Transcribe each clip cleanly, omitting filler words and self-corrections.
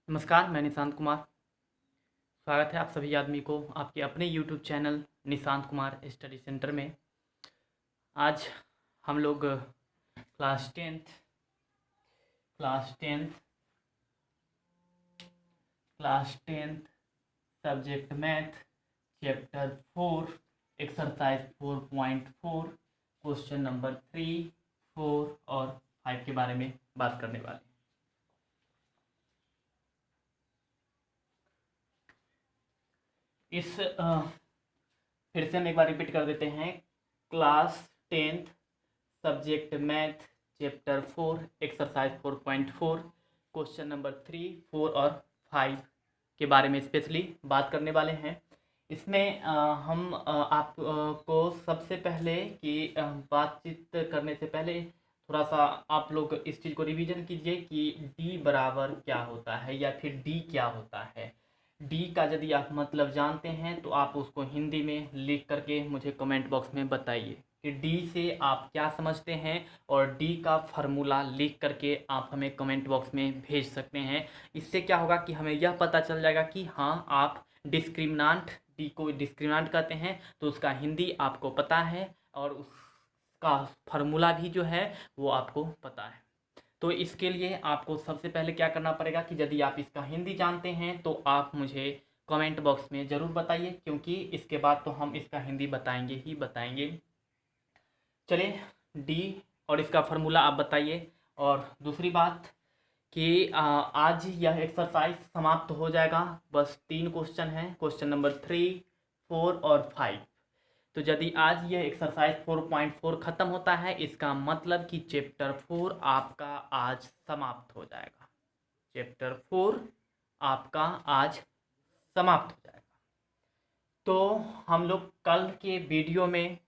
नमस्कार, मैं निशांत कुमार। स्वागत है आप सभी आदमी को आपके अपने YouTube channel Nishant Kumar study centre में। आज हम लोग class tenth class tenth subject math chapter 4 exercise 4.4 question number 3, 4 और 5 के बारे में बात करने वाले हैं। फिर से हम एक बार रिपीट कर देते हैं। Class tenth subject math chapter 4 exercise 4.4 question number 3, 4 और 5 के बारे में स्पेशली बात करने वाले हैं। इसमें हम आपको सबसे पहले कि बातचीत करने से पहले थोड़ा सा आप लोग इस चीज़ को रिवीजन कीजिए कि डी बराबर क्या होता है या फिर डी क्या होता है। डी का यदि आप मतलब जानते हैं तो आप उसको हिंदी में लिख करके मुझे कमेंट बॉक्स में बताइए कि डी से आप क्या समझते हैं, और डी का फार्मूला लिख करके आप हमें कमेंट बॉक्स में भेज सकते हैं। इससे क्या होगा कि हमें यह पता चल जाएगा कि हाँ, आप डिस्क्रिमिनांट, डी को डिस्क्रिमिनांट कहते हैं तो उसका हिंदी आपको पता है और उसका फार्मूला भी जो है वो आपको पता है। तो इसके लिए आपको सबसे पहले क्या करना पड़ेगा कि यदि आप इसका हिंदी जानते हैं तो आप मुझे कमेंट बॉक्स में ज़रूर बताइए, क्योंकि इसके बाद तो हम इसका हिंदी बताएंगे ही बताएंगे। चलिए, डी और इसका फार्मूला आप बताइए। और दूसरी बात कि आज यह एक्सरसाइज समाप्त हो जाएगा। बस 3 क्वेश्चन हैं, क्वेश्चन नंबर 3, 4 और 5। तो यदि आज यह एक्सरसाइज 4.4 ख़त्म होता है, इसका मतलब कि चैप्टर 4 आपका आज समाप्त हो जाएगा। चैप्टर 4 आपका आज समाप्त हो जाएगा। तो हम लोग कल के वीडियो में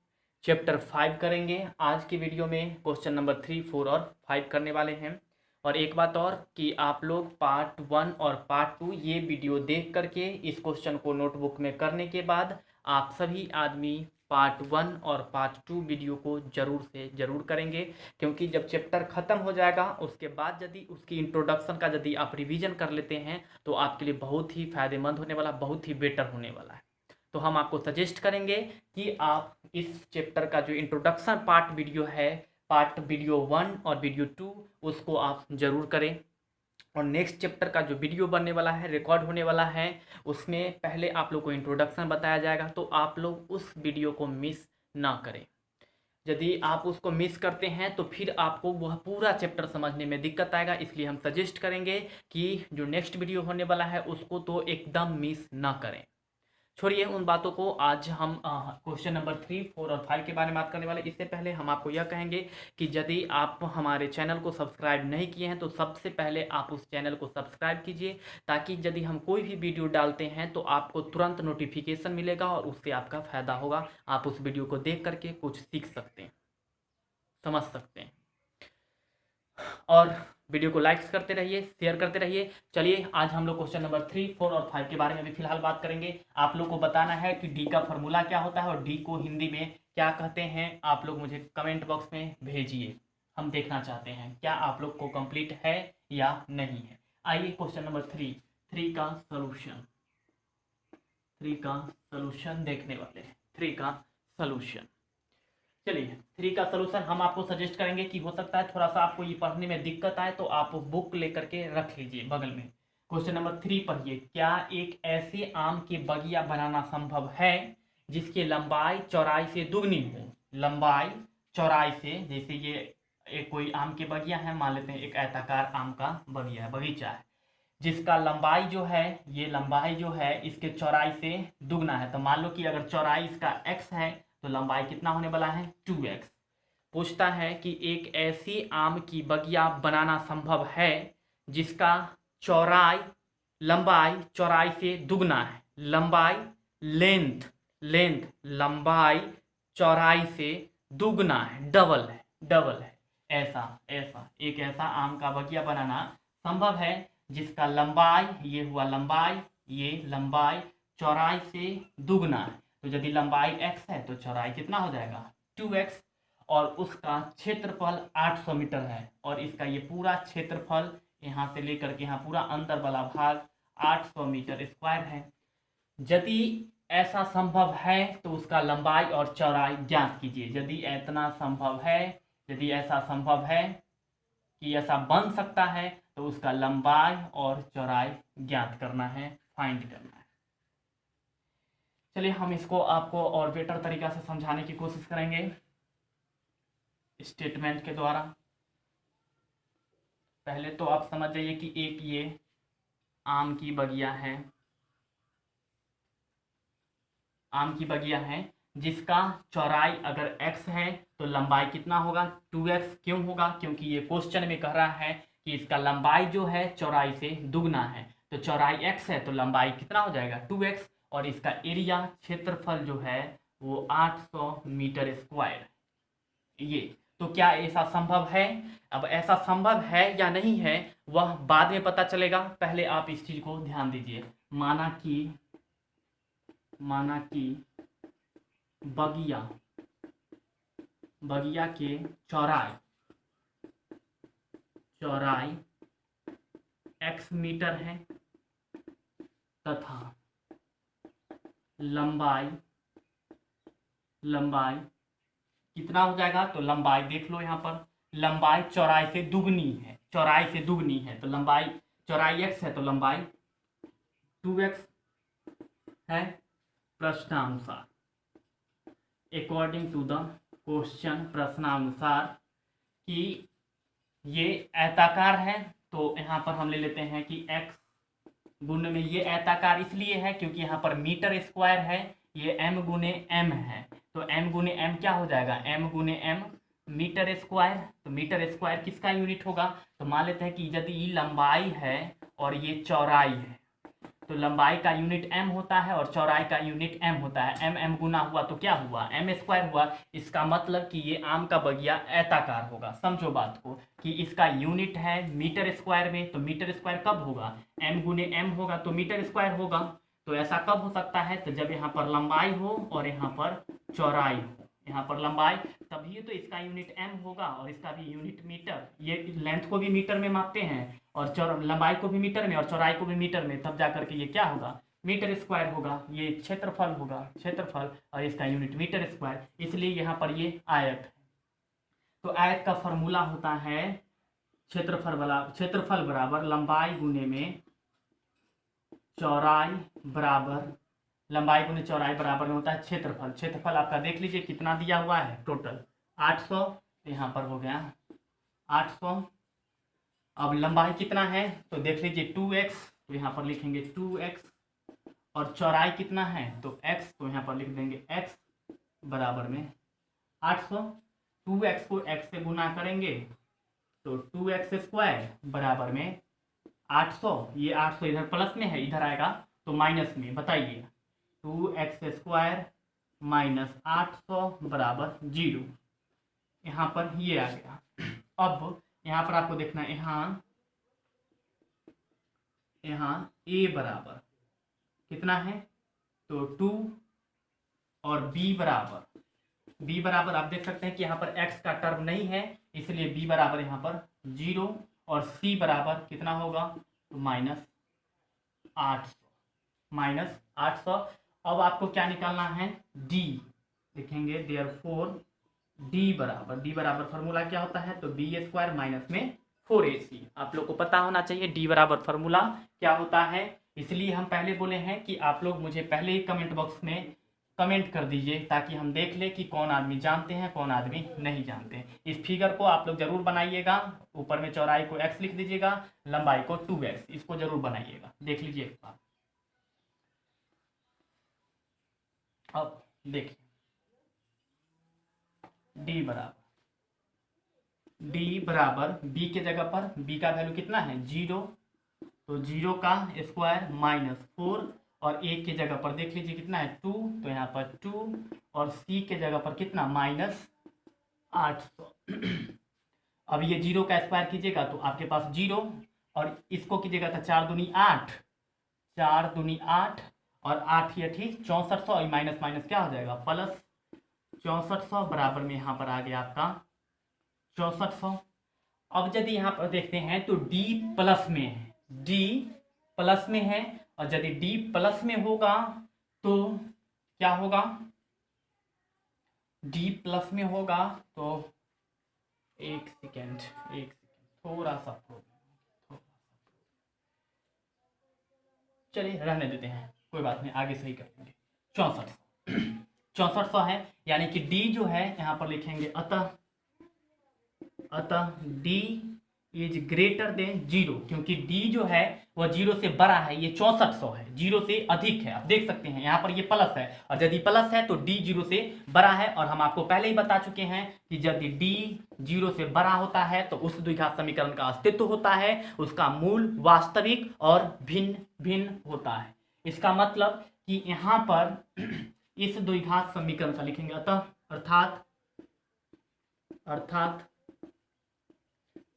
चैप्टर 5 करेंगे। आज के वीडियो में क्वेश्चन नंबर 3, 4 और 5 करने वाले हैं। और एक बात और कि आप लोग पार्ट 1 और पार्ट 2 ये वीडियो देख करके इस क्वेश्चन को नोटबुक में करने के बाद आप सभी आदमी पार्ट 1 और पार्ट 2 वीडियो को ज़रूर से ज़रूर करेंगे, क्योंकि जब चैप्टर ख़त्म हो जाएगा उसके बाद यदि उसकी इंट्रोडक्शन का यदि आप रिवीजन कर लेते हैं तो आपके लिए बहुत ही फ़ायदेमंद होने वाला, बहुत ही बेटर होने वाला है। तो हम आपको सजेस्ट करेंगे कि आप इस चैप्टर का जो इंट्रोडक्शन पार्ट वीडियो है, पार्ट वीडियो 1 और वीडियो 2, उसको आप ज़रूर करें। और नेक्स्ट चैप्टर का जो वीडियो बनने वाला है, रिकॉर्ड होने वाला है, उसमें पहले आप लोग को इंट्रोडक्शन बताया जाएगा, तो आप लोग उस वीडियो को मिस ना करें। यदि आप उसको मिस करते हैं तो फिर आपको वह पूरा चैप्टर समझने में दिक्कत आएगा। इसलिए हम सजेस्ट करेंगे कि जो नेक्स्ट वीडियो होने वाला है उसको तो एकदम मिस ना करें। छोड़िए उन बातों को, आज हम क्वेश्चन नंबर 3, 4 और 5 के बारे में बात करने वाले। इससे पहले हम आपको यह कहेंगे कि यदि आप हमारे चैनल को सब्सक्राइब नहीं किए हैं तो सबसे पहले आप उस चैनल को सब्सक्राइब कीजिए, ताकि यदि हम कोई भी वीडियो डालते हैं तो आपको तुरंत नोटिफिकेशन मिलेगा और उससे आपका फ़ायदा होगा। आप उस वीडियो को देख करके कुछ सीख सकते हैं, समझ सकते हैं। और वीडियो को लाइक्स करते रहिए, शेयर करते रहिए। चलिए, आज हम लोग क्वेश्चन नंबर 3, 4 और 5 के बारे में अभी फिलहाल बात करेंगे। आप लोग को बताना है कि डी का फार्मूला क्या होता है और डी को हिंदी में क्या कहते हैं। आप लोग मुझे कमेंट बॉक्स में भेजिए, हम देखना चाहते हैं क्या आप लोग को कंप्लीट है या नहीं है। आइए क्वेश्चन नंबर 3, 3 का सोल्यूशन, 3 का सोल्यूशन देखने वाले हैं। 3 का सोल्यूशन, चलिए 3 का सलूशन हम आपको सजेस्ट करेंगे कि हो सकता है थोड़ा सा आपको ये पढ़ने में दिक्कत आए, तो आप बुक लेकर के रख लीजिए बगल में। क्वेश्चन नंबर 3 पढ़िए। क्या एक ऐसे आम की बगिया बनाना संभव है जिसकी लंबाई चौड़ाई से दुगनी हो? लंबाई चौड़ाई से, जैसे ये एक कोई आम की बगिया है, मान लेते हैं एक आयताकार आम का बगिया है, बगीचा है, जिसका लंबाई जो है, ये लंबाई जो है इसके चौड़ाई से दुगना है। तो मान लो कि अगर चौड़ाई इसका x है तो लंबाई कितना होने वाला है? 2x। पूछता है कि एक ऐसी आम की बगिया बनाना संभव है जिसका चौड़ाई, लंबाई चौड़ाई से दुगना है। लंबाई, लेंथ, लेंथ लंबाई चौड़ाई से दुगना है, डबल है, डबल है। ऐसा ऐसा एक ऐसा आम का बगिया बनाना संभव है जिसका लंबाई, ये हुआ लंबाई, ये लंबाई चौड़ाई से दुगना है। तो यदि लंबाई x है तो चौड़ाई कितना हो जाएगा? 2x। और उसका क्षेत्रफल 800 मीटर है, और इसका ये पूरा क्षेत्रफल यहाँ से लेकर के यहाँ पूरा अंदर वाला भाग 800 मीटर स्क्वायर है। यदि ऐसा संभव है तो उसका लंबाई और चौड़ाई ज्ञात कीजिए। यदि इतना संभव है, यदि ऐसा संभव है कि ऐसा बन सकता है तो उसका लंबाई और चौड़ाई ज्ञात करना है, फाइंड करना है। चलिए हम इसको आपको और बेटर तरीका से समझाने की कोशिश करेंगे स्टेटमेंट के द्वारा। पहले तो आप समझ जाइए कि एक ये आम की बगिया है, आम की बगिया है जिसका चौड़ाई अगर x है तो लंबाई कितना होगा, 2x। क्यों होगा? क्योंकि ये क्वेश्चन में कह रहा है कि इसका लंबाई जो है चौड़ाई से दुगना है, तो चौड़ाई x है तो लंबाई कितना हो जाएगा, 2x। और इसका एरिया क्षेत्रफल जो है वो 800 मीटर स्क्वायर। ये तो क्या ऐसा संभव है? अब ऐसा संभव है या नहीं है वह बाद में पता चलेगा, पहले आप इस चीज को ध्यान दीजिए। माना कि बगिया के चौड़ाई x मीटर है तथा लंबाई कितना हो जाएगा, तो लंबाई देख लो यहाँ पर, लंबाई चौड़ाई से दुगनी है, तो लंबाई चौड़ाई x है तो लंबाई 2x है। प्रश्नानुसार अकॉर्डिंग टू द क्वेश्चन, प्रश्नानुसार कि ये आयताकार है तो यहाँ पर हम ले लेते हैं कि x गुण में, ये आयताकार इसलिए है क्योंकि यहाँ पर मीटर स्क्वायर है, ये m गुने m है, तो m गुने m क्या हो जाएगा, m गुने m मीटर स्क्वायर। तो मीटर स्क्वायर किसका यूनिट होगा, तो मान लेते हैं कि यदि ये लंबाई है और ये चौड़ाई है तो लंबाई का यूनिट m होता है और चौड़ाई का यूनिट m होता है। m गुना हुआ तो क्या हुआ, m स्क्वायर हुआ। इसका मतलब कि ये आम का बगिया आयताकार होगा। समझो बात को कि इसका यूनिट है मीटर स्क्वायर में, तो मीटर स्क्वायर कब होगा, m गुने m होगा तो मीटर स्क्वायर होगा। तो ऐसा कब हो सकता है, तो जब यहाँ पर लंबाई हो और यहाँ पर चौड़ाई हो, यहाँ पर लंबाई तभी तो इसका यूनिट m होगा और इसका भी यूनिट मीटर। ये लेंथ को भी मीटर में मापते हैं और लंबाई को भी मीटर में और चौड़ाई को भी मीटर में, तब जा करके ये क्या होगा, मीटर स्क्वायर होगा। ये क्षेत्रफल होगा, क्षेत्रफल, और इसका यूनिट मीटर स्क्वायर, इसलिए यहाँ पर ये आयत है। तो आयत का फॉर्मूला होता है क्षेत्रफल बराबर लंबाई गुने में चौड़ाई बराबर, लंबाई गुने चौड़ाई बराबर में होता है क्षेत्रफल। क्षेत्रफल आपका देख लीजिए कितना दिया हुआ है, टोटल 800, यहाँ पर हो गया 800। अब लंबाई कितना है तो देख लीजिए 2x, तो यहाँ पर लिखेंगे 2x, और चौड़ाई कितना है तो x, तो यहाँ पर लिख देंगे x बराबर में 800। 2x को x से गुना करेंगे तो 2x स्क्वायर बराबर में 800, ये 800 इधर प्लस में है, इधर आएगा तो माइनस में। बताइए 2x स्क्वायर माइनस 800 बराबर 0, यहाँ पर ये आ गया। अब यहाँ पर आपको देखना है, यहाँ a बराबर कितना है तो 2 और b बराबर आप देख सकते हैं कि यहाँ पर x का टर्म नहीं है, इसलिए b बराबर यहाँ पर 0, और c बराबर कितना होगा तो -800। अब आपको क्या निकालना है, d लिखेंगे, देयरफॉर d बराबर फार्मूला क्या होता है तो b स्क्वायर माइनस में 4ac। आप लोग को पता होना चाहिए d बराबर फार्मूला क्या होता है, इसलिए हम पहले बोले हैं कि आप लोग मुझे पहले ही कमेंट बॉक्स में कमेंट कर दीजिए ताकि हम देख लें कि कौन आदमी जानते हैं कौन आदमी नहीं जानते। इस फिगर को आप लोग जरूर बनाइएगा, ऊपर में चौड़ाई को x लिख दीजिएगा, लंबाई को 2x, इसको जरूर बनाइएगा। देख लीजिए एक बार। अब देखिए d बराबर b के जगह पर b का वैल्यू कितना है 0, तो 0 का स्क्वायर -4, और a के जगह पर देख लीजिए कितना है 2, तो यहाँ पर 2, और c के जगह पर कितना -800। अब ये 0 का स्क्वायर कीजिएगा तो आपके पास 0, और इसको कीजिएगा तो 4 दूनी 8, 4 दूनी 8, और 8 ये ठीक 6400, और माइनस माइनस क्या हो जाएगा प्लस 6400 बराबर में यहाँ पर आ गया आपका 6400। अब यदि यहाँ पर देखते हैं तो डी प्लस में है, डी प्लस में है, और यदि डी प्लस में होगा तो क्या होगा, डी प्लस में होगा तो एक सेकेंड थोड़ा सा प्रॉब्लम, चलिए रहने देते हैं, कोई बात नहीं, आगे सही कर लेंगे। 6400 है, यानी कि डी जो है यहाँ पर लिखेंगे अतः डी इज ग्रेटर देन 0, क्योंकि डी जो है वह 0 से बड़ा है, ये 6400 है, 0 से अधिक है। आप देख सकते हैं यहाँ पर ये प्लस है, और यदि प्लस है तो डी 0 से बड़ा है, और हम आपको पहले ही बता चुके हैं कि यदि डी 0 से बड़ा होता है तो उस द्विघात समीकरण का अस्तित्व होता है, उसका मूल वास्तविक और भिन्न भिन्न होता है। इसका मतलब कि यहाँ पर इस द्विघात समीकरण का लिखेंगे अर्थात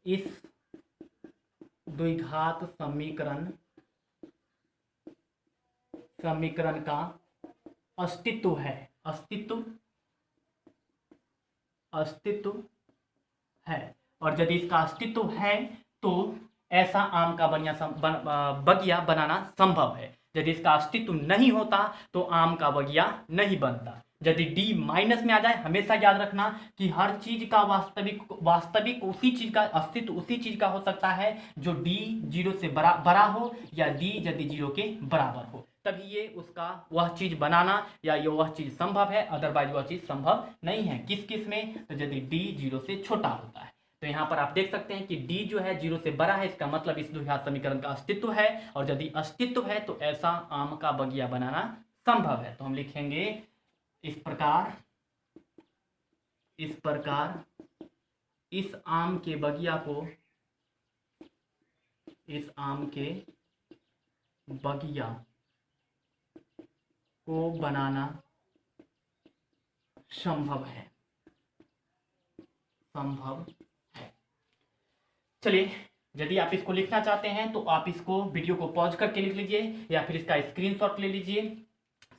इस द्विघात समीकरण का अस्तित्व है, और यदि इसका अस्तित्व है तो ऐसा आम का बगिया बनाना संभव है। यदि इसका अस्तित्व नहीं होता तो आम का बगिया नहीं बनता। यदि d माइनस में आ जाए, हमेशा याद रखना कि हर चीज का वास्तविक उसी चीज का अस्तित्व उसी चीज का हो सकता है जो d 0 से बड़ा हो, या d यदि 0 के बराबर हो, तभी ये उसका वह चीज बनाना या ये वह चीज संभव है, अदरवाइज वह चीज संभव नहीं है। किस में, तो यदि d 0 से छोटा होता है। तो यहाँ पर आप देख सकते हैं कि d जो है 0 से बड़ा है, इसका मतलब इस द्विघात समीकरण का अस्तित्व है, और यदि अस्तित्व है तो ऐसा आम का बगिया बनाना संभव है। तो हम लिखेंगे इस प्रकार इस आम के बगिया को बनाना संभव है। चलिए, यदि आप इसको लिखना चाहते हैं तो आप इसको वीडियो को पॉज करके लिख लीजिए, या फिर इसका स्क्रीनशॉट ले लीजिए।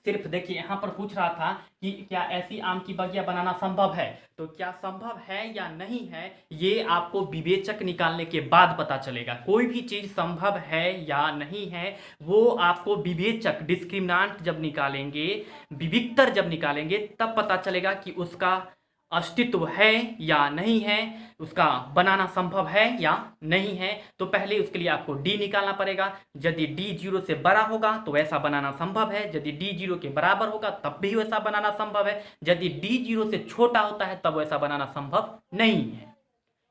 सिर्फ देखिए, यहाँ पर पूछ रहा था कि क्या ऐसी आम की बगिया बनाना संभव है, तो क्या संभव है या नहीं है ये आपको विवेचक निकालने के बाद पता चलेगा। कोई भी चीज संभव है या नहीं है वो आपको विवेचक डिस्क्रिमिनेंट जब निकालेंगे, विविक्तर जब निकालेंगे, तब पता चलेगा कि उसका अस्तित्व है या नहीं है, उसका बनाना संभव है या नहीं है। तो पहले उसके लिए आपको d निकालना पड़ेगा। यदि d 0 से बड़ा होगा तो वैसा बनाना संभव है, यदि d 0 के बराबर होगा तब भी वैसा बनाना संभव है, यदि d 0 से छोटा होता है तब वैसा बनाना संभव नहीं है।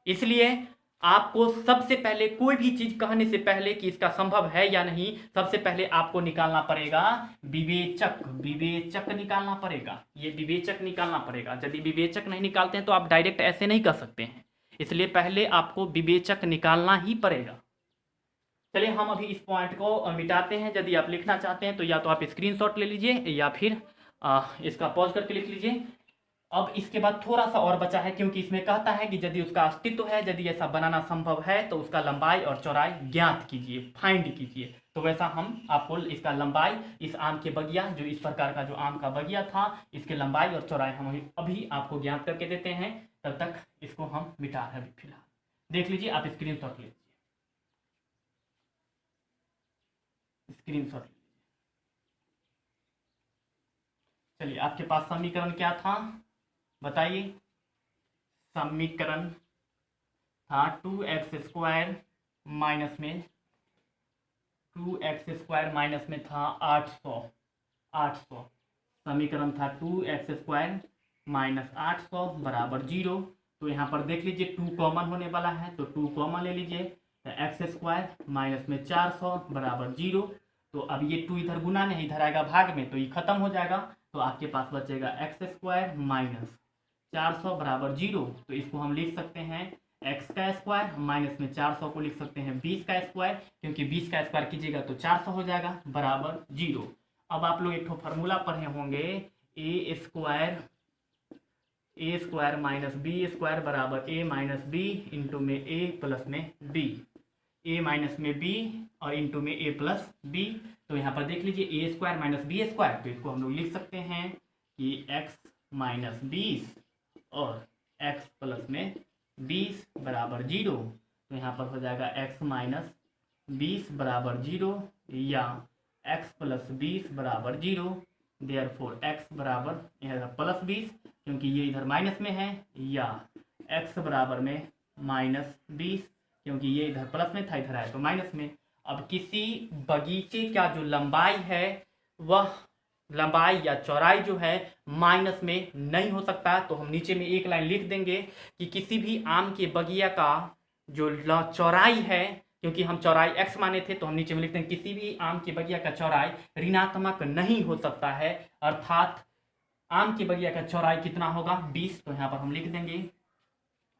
इसलिए आपको सबसे पहले कोई भी चीज कहने से पहले कि इसका संभव है या नहीं, सबसे पहले आपको निकालना पड़ेगा विवेचक निकालना पड़ेगा, ये विवेचक निकालना पड़ेगा। यदि विवेचक नहीं निकालते हैं तो आप डायरेक्ट ऐसे नहीं कर सकते हैं, इसलिए पहले आपको विवेचक निकालना ही पड़ेगा। चलिए, हम अभी इस पॉइंट को मिटाते हैं। यदि आप लिखना चाहते हैं तो या तो आप स्क्रीनशॉट ले लीजिए, या फिर इसका पॉज करके लिख लीजिए। अब इसके बाद थोड़ा सा और बचा है, क्योंकि इसमें कहता है कि यदि उसका अस्तित्व है, यदि ऐसा बनाना संभव है तो उसका लंबाई और चौड़ाई ज्ञात कीजिए, फाइंड कीजिए। तो वैसा हम आपको इसका लंबाई, इस आम के बगिया, जो इस प्रकार का जो आम का बगिया था, इसके लंबाई और चौड़ाई हम अभी आपको ज्ञात करके देते हैं। तब तक इसको हम मिटा रहे हैं। फिलहाल देख लीजिए, आप स्क्रीनशॉट लीजिए, स्क्रीनशॉट लीजिए। चलिए, आपके पास समीकरण क्या था बताइए। समीकरण था 2x² माइनस में 2x² माइनस में था 800। समीकरण था 2x² माइनस 800 बराबर 0। तो यहाँ पर देख लीजिए 2 कॉमन होने वाला है, तो 2 कॉमन ले लीजिए। तो x² माइनस में 400 बराबर 0। तो अब ये 2 इधर गुना में, इधर आएगा भाग में, तो ये खत्म हो जाएगा। तो आपके पास बचेगा x² माइनस 400 बराबर 0। तो इसको हम लिख सकते हैं x² माइनस में 400 को लिख सकते हैं 20², क्योंकि 20² कीजिएगा तो 400 हो जाएगा बराबर 0। अब आप लोग एक ठो फार्मूला पढ़े होंगे, a² माइनस b² बराबर a माइनस बी इंटू में a प्लस में b, a माइनस में b और इंटू में a प्लस b। तो यहाँ पर देख लीजिए a² माइनस b², तो इसको हम लोग लिख सकते हैं कि x माइनस 20 और x प्लस में 20 बराबर 0, तो यहाँ पर हो जाएगा x माइनस 20 बराबर 0 या x प्लस 20 बराबर 0। देयरफॉर x बराबर यहाँ प्लस 20 क्योंकि ये इधर माइनस में है, या x बराबर में माइनस 20 क्योंकि ये इधर प्लस में था, इधर आया तो माइनस में। अब किसी बगीचे का जो लंबाई है वह लंबाई या चौड़ाई जो है माइनस में नहीं हो सकता, तो हम नीचे में एक लाइन लिख देंगे कि किसी भी आम के बगिया का जो चौड़ाई है, क्योंकि हम चौड़ाई x माने थे तो हम नीचे में लिखते हैं किसी भी आम के बगिया का चौड़ाई ऋणात्मक नहीं हो सकता है, अर्थात आम के बगिया का चौड़ाई कितना होगा 20, तो यहाँ पर हम लिख देंगे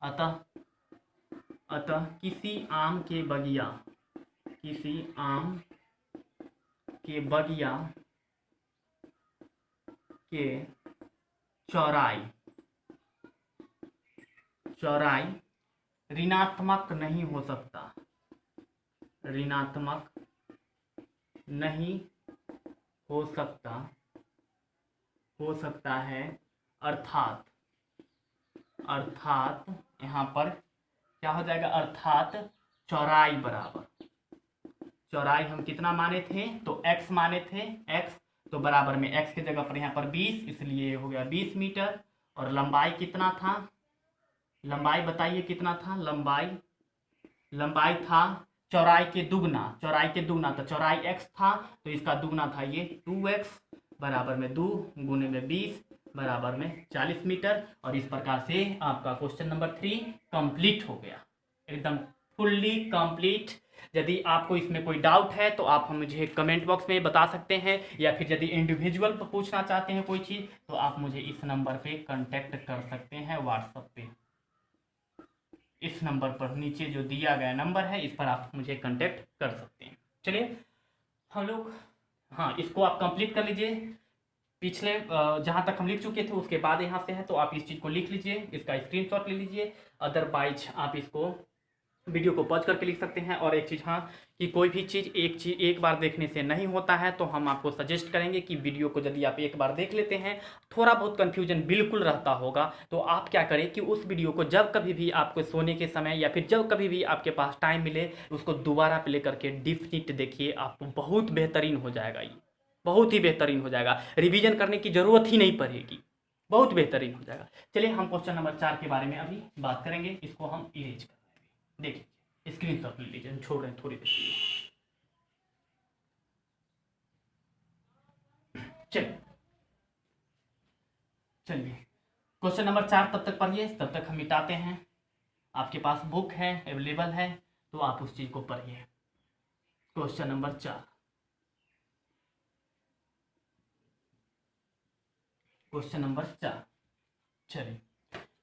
अतः किसी आम के बगिया के चौड़ाई ऋणात्मक नहीं हो सकता है, अर्थात यहाँ पर क्या हो जाएगा, अर्थात चौड़ाई हम कितना माने थे, तो x माने थे, x तो बराबर में x की जगह पर यहाँ पर 20, इसलिए हो गया 20 मीटर। और लंबाई कितना था, लंबाई बताइए कितना था, लंबाई था चौड़ाई के दुगना, तो चौड़ाई x था तो इसका दुगना था ये 2x बराबर में 2 गुने में 20 बराबर में 40 मीटर। और इस प्रकार से आपका क्वेश्चन नंबर 3 कंप्लीट हो गया, एकदम फुल्ली कंप्लीट। यदि आपको इसमें कोई डाउट है तो आप मुझे कमेंट बॉक्स में बता सकते हैं, या फिर यदि इंडिविजुअल पर पूछना चाहते हैं कोई चीज़ तो आप मुझे इस नंबर पे कांटेक्ट कर सकते हैं, व्हाट्सएप पे। इस नंबर पर नीचे जो दिया गया नंबर है इस पर आप मुझे कांटेक्ट कर सकते हैं। चलिए हम लोग, हाँ इसको आप कंप्लीट कर लीजिए, पिछले जहाँ तक हम लिख चुके थे उसके बाद यहाँ से है, तो आप इस चीज़ को लिख लीजिए, इसका स्क्रीनशॉट ले लीजिए, अदरवाइज आप इसको वीडियो को पॉज करके लिख सकते हैं। और एक चीज़, हाँ कि कोई भी चीज़ एक बार देखने से नहीं होता है, तो हम आपको सजेस्ट करेंगे कि वीडियो को यदि आप एक बार देख लेते हैं, थोड़ा बहुत कन्फ्यूजन बिल्कुल रहता होगा, तो आप क्या करें कि उस वीडियो को जब कभी भी आपको सोने के समय या फिर जब कभी भी आपके पास टाइम मिले उसको दोबारा प्ले करके डिफिनिट देखिए, आपको बहुत बेहतरीन हो जाएगा, ये बहुत ही बेहतरीन हो जाएगा, रिवीजन करने की ज़रूरत ही नहीं पड़ेगी, बहुत बेहतरीन हो जाएगा। चलिए हम क्वेश्चन नंबर 4 के बारे में अभी बात करेंगे, इसको हम इरेज कर लेंगे। देखिए स्क्रीनशॉट ले लीजिए, हम छोड़ रहे हैं थोड़ी देर के लिए। चलिए क्वेश्चन नंबर 4 तब तक पढ़िए, तब तक हम मिटाते हैं। आपके पास बुक है, अवेलेबल है, तो आप उस चीज़ को पढ़िए। क्वेश्चन नंबर 4, क्वेश्चन नंबर 4, चलिए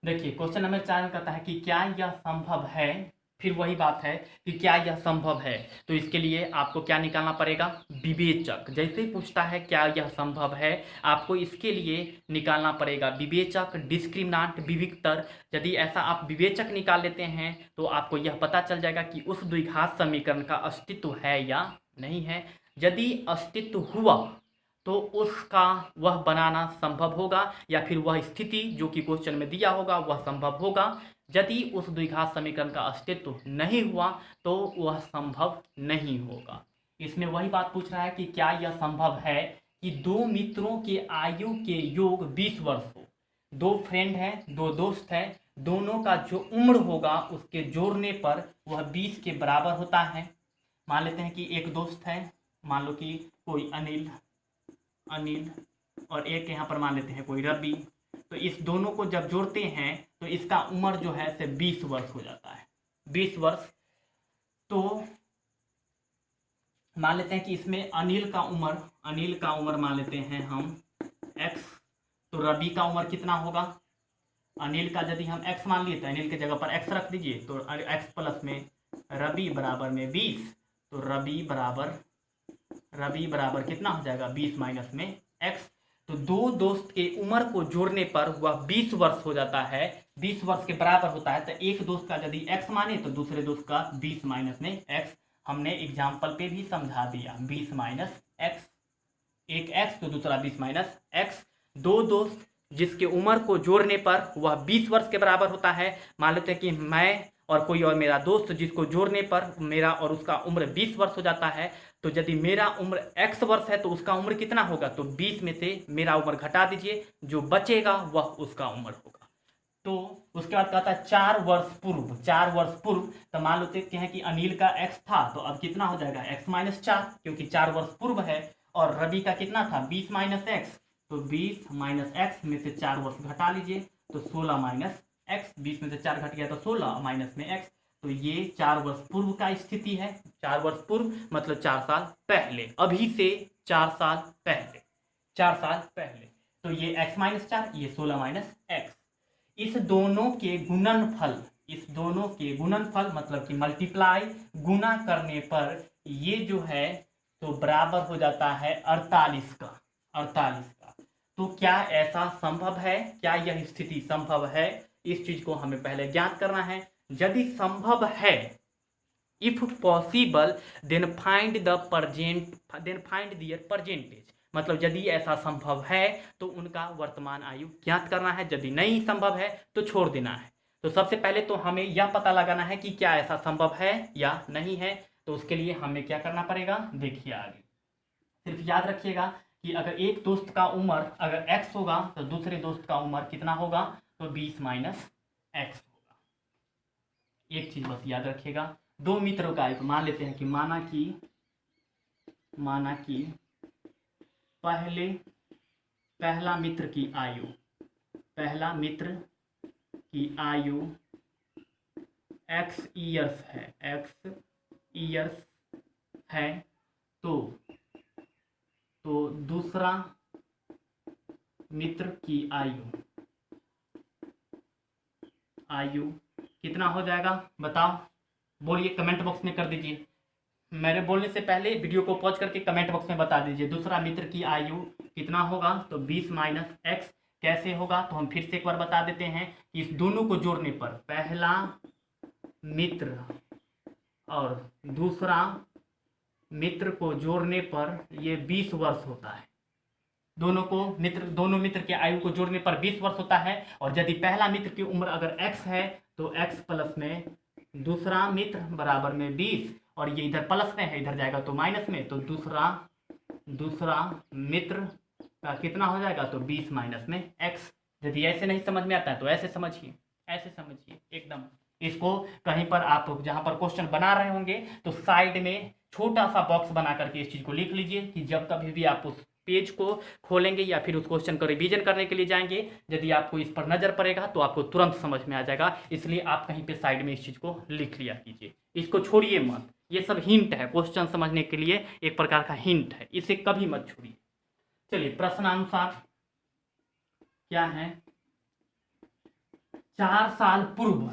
देखिए क्वेश्चन नंबर 4 में कहता है कि क्या यह संभव है, फिर वही बात है कि क्या यह संभव है, तो इसके लिए आपको क्या निकालना पड़ेगा, विवेचक। जैसे ही पूछता है क्या यह संभव है, आपको इसके लिए निकालना पड़ेगा विवेचक, डिस्क्रिमिनांट, विविक्तर। यदि ऐसा आप विवेचक निकाल लेते हैं तो आपको यह पता चल जाएगा कि उस द्विघात समीकरण का अस्तित्व है या नहीं है। यदि अस्तित्व हुआ तो उसका वह बनाना संभव होगा, या फिर वह स्थिति जो कि क्वेश्चन में दिया होगा वह संभव होगा। यदि उस द्विघात समीकरण का अस्तित्व नहीं हुआ तो वह संभव नहीं होगा। इसमें वही बात पूछ रहा है कि क्या यह संभव है कि दो मित्रों के आयु के योग 20 वर्ष हो, दो फ्रेंड हैं, दो दोस्त हैं, दोनों का जो उम्र होगा उसके जोड़ने पर वह 20 के बराबर होता है। मान लेते हैं कि एक दोस्त है, मान लो कि कोई अनिल और एक यहाँ पर मान लेते हैं कोई रवि, तो इस दोनों को जब जोड़ते हैं तो इसका उम्र जो है से 20 वर्ष हो जाता है, 20 वर्ष। तो मान लेते हैं कि इसमें अनिल का उम्र मान लेते हैं हम x, तो रवि का उम्र कितना होगा, अनिल का यदि हम x मान लिए तो अनिल की जगह पर x रख दीजिए, तो x प्लस में रवि बराबर में 20, तो रवि बराबर कितना हो जाएगा 20 माइनस में x। तो दो दोस्त के उम्र को जोड़ने पर वह 20 वर्ष हो जाता है, 20 वर्ष के बराबर होता है। तो एक दोस्त का यदि x माने तो दूसरे दोस्त का 20 माइनस में x, हमने एग्जाम्पल पे भी समझा दिया, 20 माइनस x, एक x तो दूसरा 20 माइनस x। दो दोस्त जिसकी उम्र को जोड़ने पर वह 20 वर्ष के बराबर होता है। मान लेते हैं कि मैं और कोई और मेरा दोस्त, जिसको जोड़ने पर मेरा और उसका उम्र 20 वर्ष हो जाता है। तो यदि मेरा उम्र x वर्ष है तो उसका उम्र कितना होगा, तो 20 में से मेरा उम्र घटा दीजिए, जो बचेगा वह उसका उम्र होगा। तो उसके बाद कहता है 4 वर्ष पूर्व, 4 वर्ष पूर्व। तो मान लेते हैं कि अनिल का x था, तो अब कितना हो जाएगा x माइनस 4, क्योंकि 4 वर्ष पूर्व है। और रवि का कितना था 20 माइनस x, तो 20 माइनस x में से 4 वर्ष घटा लीजिए, तो 16 माइनस x, 20 में से 4 घट गया तो 16 माइनस में x। तो ये 4 वर्ष पूर्व का स्थिति है। 4 वर्ष पूर्व मतलब 4 साल पहले, अभी से 4 साल पहले, 4 साल पहले। तो ये x माइनस 4, ये 16 माइनस x। इस दोनों के गुणनफल, इस दोनों के गुणनफल मतलब कि मल्टीप्लाई, गुना करने पर ये जो है तो बराबर हो जाता है 48 का, 48 का। तो क्या ऐसा संभव है, क्या यह स्थिति संभव है, इस चीज को हमें पहले ज्ञात करना है। यदि संभव है, if possible then find their percentage, मतलब यदि ऐसा संभव है तो उनका वर्तमान आयु ज्ञात करना है। यदि नहीं संभव है तो छोड़ देना है। तो सबसे पहले तो हमें यह पता लगाना है कि क्या ऐसा संभव है या नहीं है। तो उसके लिए हमें क्या करना पड़ेगा, देखिए आगे। सिर्फ याद रखिएगा कि अगर एक दोस्त का उम्र अगर x होगा तो दूसरे दोस्त का उम्र कितना होगा, तो 20 माइनस x होगा। एक चीज बस याद रखिएगा, दो मित्रों का आयु मान लेते हैं कि माना कि पहला मित्र की आयु x ईयर्स है, तो दूसरा मित्र की आयु कितना हो जाएगा, बताओ, बोलिए, कमेंट बॉक्स में कर दीजिए। मेरे बोलने से पहले वीडियो को पॉज करके कमेंट बॉक्स में बता दीजिए दूसरा मित्र की आयु कितना होगा। तो 20 माइनस एक्स कैसे होगा, तो हम फिर से एक बार बता देते हैं कि इस दोनों को जोड़ने पर पहला मित्र और दूसरा मित्र को जोड़ने पर ये 20 वर्ष होता है। दोनों मित्र के आयु को जोड़ने पर 20 वर्ष होता है। और यदि पहला मित्र की उम्र अगर x है तो x प्लस में दूसरा मित्र बराबर में 20, और ये इधर प्लस में है, इधर जाएगा तो माइनस में, तो दूसरा मित्र का कितना हो जाएगा, तो 20 माइनस में x। यदि ऐसे नहीं समझ में आता है तो ऐसे समझिए एकदम। इसको कहीं पर आप जहां पर क्वेश्चन बना रहे होंगे तो साइड में छोटा सा बॉक्स बना करके इस चीज को लिख लीजिए कि जब कभी भी आप उस पेज को खोलेंगे या फिर उस क्वेश्चन को रिवीजन करने के लिए जाएंगे, यदि आपको इस पर नजर पड़ेगा तो आपको तुरंत समझ में आ जाएगा। इसलिए आप कहीं पे साइड में इस चीज को लिख लिया कीजिए, इसको छोड़िए मत। ये सब हिंट है, क्वेश्चन समझने के लिए एक प्रकार का हिंट है, इसे कभी मत छोड़िए। चलिए प्रश्नानुसार क्या है, 4 साल पूर्व, तो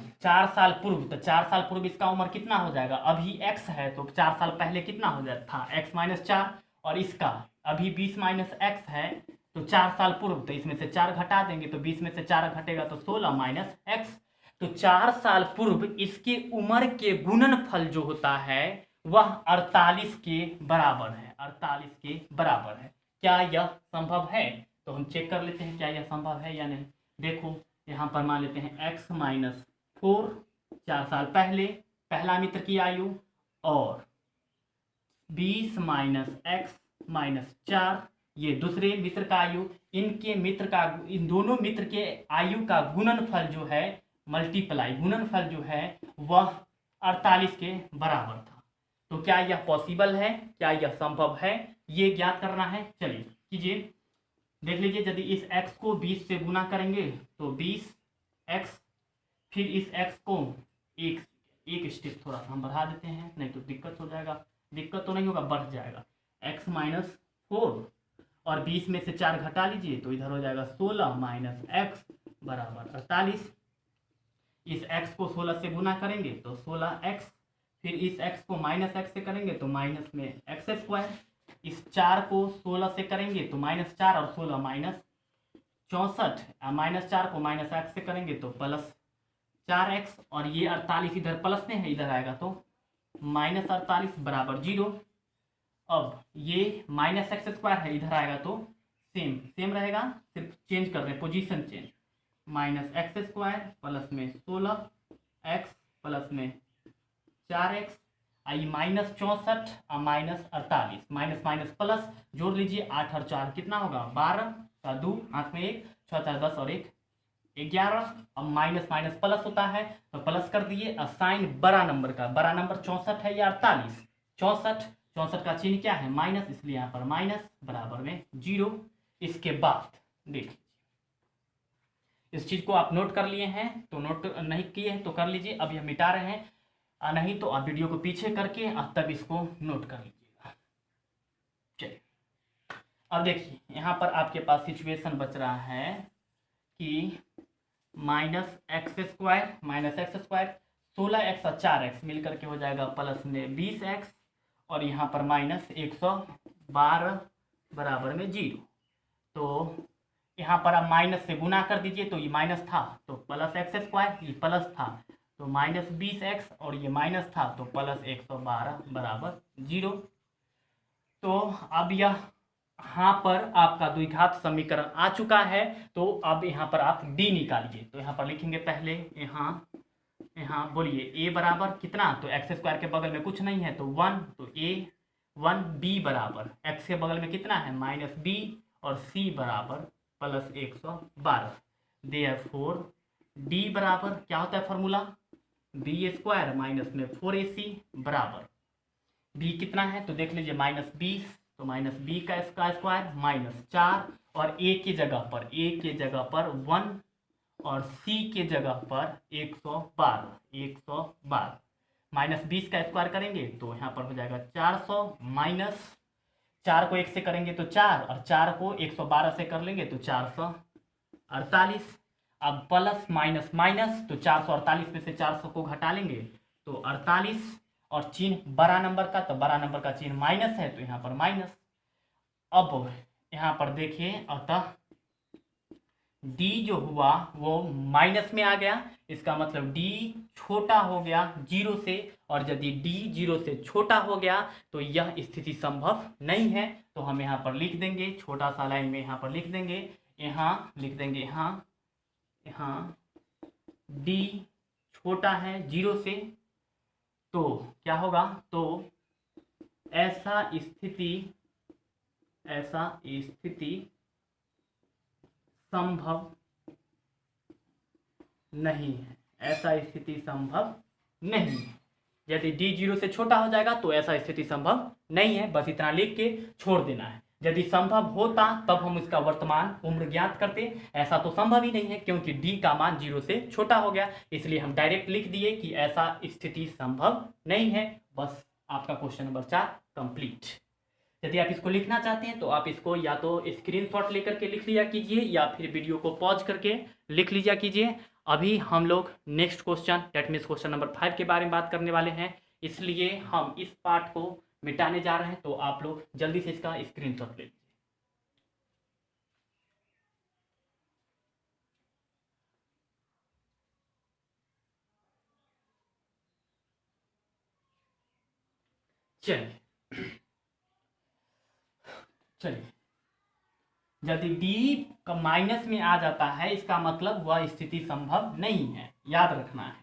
4 साल पूर्व इसका उम्र कितना हो जाएगा, अभी x है तो 4 साल पहले कितना हो जाता था x माइनस 4, और इसका अभी 20 माइनस एक्स है तो 4 साल पूर्व, तो इसमें से 4 घटा देंगे तो 20 में से 4 घटेगा तो 16 माइनस एक्स। तो 4 साल पूर्व इसकी उम्र के गुणनफल जो होता है वह 48 के बराबर है, 48 के बराबर है। क्या यह संभव है, तो हम चेक कर लेते हैं क्या यह संभव है या नहीं। देखो यहाँ पर मान लेते हैं x माइनस 4, 4 साल पहले पहला मित्र की आयु, और 20 माइनस एक्स माइनस 4 ये दूसरे मित्र का आयु। इन दोनों मित्र के आयु का गुणनफल जो है, मल्टीप्लाई गुणनफल जो है वह 48 के बराबर था। तो क्या यह पॉसिबल है, क्या यह संभव है, ये ज्ञात करना है। चलिए कीजिए, देख लीजिए। यदि इस x को 20 से गुना करेंगे तो 20x, फिर इस x को एक स्टेप थोड़ा सा हम बढ़ा देते हैं, नहीं तो दिक्कत हो जाएगा। दिक्कत तो नहीं होगा, बढ़ जाएगा। x माइनस 4 और 20 में से 4 घटा लीजिए तो इधर हो जाएगा 16 माइनस एक्स बराबर 48। इस x को 16 से गुना करेंगे तो 16x, फिर इस x को माइनस x से करेंगे तो माइनस में एक्स स्क्वायर। इस 4 को 16 से करेंगे तो माइनस 4 और 16 माइनस 64, माइनस 4 को माइनस एक्स से करेंगे तो प्लस 4x, और ये 48 इधर प्लस में है, इधर आएगा तो माइनस 48 बराबर 0। अब ये माइनस एक्स स्क्वायर है, इधर आएगा तो सेम सेम रहेगा, सिर्फ चेंज कर रहे हैं, position change. Minus x square plus में 16x प्लस में 4x, आई माइनस 64 और माइनस 48, माइनस माइनस प्लस जोड़ लीजिए, 8 और 4 कितना होगा 12 का 2, हाथ में 1, 6 4 10 और 1 11। अब माइनस माइनस प्लस होता है तो प्लस कर दिए। अब साइन बड़ा नंबर का, बड़ा नंबर 64 है या 48, 64 का चिन्ह क्या है माइनस, इसलिए यहाँ पर माइनस बराबर में 0। इसके बाद देखिए इस चीज को आप नोट कर लिए हैं तो नोट नहीं किए हैं तो कर लीजिए, अभी हम मिटा रहे हैं, नहीं तो आप वीडियो को पीछे करके तब इसको नोट कर लीजिएगा। चलिए अब देखिए यहाँ पर आपके पास सिचुएशन बच रहा है कि माइनस एक्स स्क्वायर 16x और 4x मिलकर के हो जाएगा प्लस में 20x, और यहाँ पर माइनस 112 बराबर में 0। तो यहाँ पर आप माइनस से गुना कर दीजिए, तो ये माइनस था तो प्लस एक्स स्क्वायर, ये प्लस था तो माइनस 20x, और ये माइनस था तो प्लस 112 बराबर 0। तो अब यहाँ पर आपका द्विघात समीकरण आ चुका है। तो अब यहाँ पर आप d निकालिए, तो यहाँ पर लिखेंगे पहले यहाँ बोलिए a बराबर कितना, तो एक्स स्क्वायर के बगल में कुछ नहीं है तो 1, तो a 1, b बराबर x के बगल में कितना है माइनस b, और c बराबर प्लस 112। देयरफॉर d बराबर क्या होता है फॉर्मूला, b स्क्वायर माइनस में 4ac बराबर b कितना है तो देख लीजिए माइनस 20, तो माइनस b का स्क्वायर माइनस 4, और a की जगह पर 1 और c के जगह पर 112 माइनस 20 का स्क्वायर करेंगे तो यहाँ पर हो जाएगा 400, माइनस 4 को 1 से करेंगे तो 4, और 4 को 112 से कर लेंगे तो 448। अब प्लस माइनस माइनस, तो 448 में से 400 को घटा लेंगे तो 48, और चिन्ह बड़ा नंबर का, तो बड़ा नंबर का चिन्ह माइनस है तो यहाँ पर माइनस। अब यहाँ पर देखिए अतः d जो हुआ वो माइनस में आ गया, इसका मतलब d छोटा हो गया 0 से, और यदि d 0 से छोटा हो गया तो यह स्थिति संभव नहीं है। तो हम यहाँ पर लिख देंगे, छोटा सा लाइन में यहाँ पर लिख देंगे, यहाँ लिख देंगे यहाँ d छोटा है 0 से, तो क्या होगा, तो ऐसा स्थिति संभव नहीं है, ऐसा स्थिति संभव नहीं है। यदि d 0 से छोटा हो जाएगा तो ऐसा स्थिति संभव नहीं है, बस इतना लिख के छोड़ देना है। यदि संभव होता तब हम इसका वर्तमान उम्र ज्ञात करते, ऐसा तो संभव ही नहीं है क्योंकि d का मान 0 से छोटा हो गया, इसलिए हम डायरेक्ट लिख दिए कि ऐसा स्थिति संभव नहीं है। बस आपका क्वेश्चन नंबर 4 कंप्लीट। यदि आप इसको लिखना चाहते हैं तो आप इसको या तो स्क्रीनशॉट लेकर के लिख लिया कीजिए या फिर वीडियो को पॉज करके लिख लिया कीजिए। अभी हम लोग next question that means question number 5 के बारे में बात करने वाले हैं, इसलिए हम इस पार्ट को मिटाने जा रहे हैं, तो आप लोग जल्दी से इसका स्क्रीनशॉट ले लीजिए। चलिए यदि d का माइनस में आ जाता है इसका मतलब वह स्थिति संभव नहीं है, याद रखना है,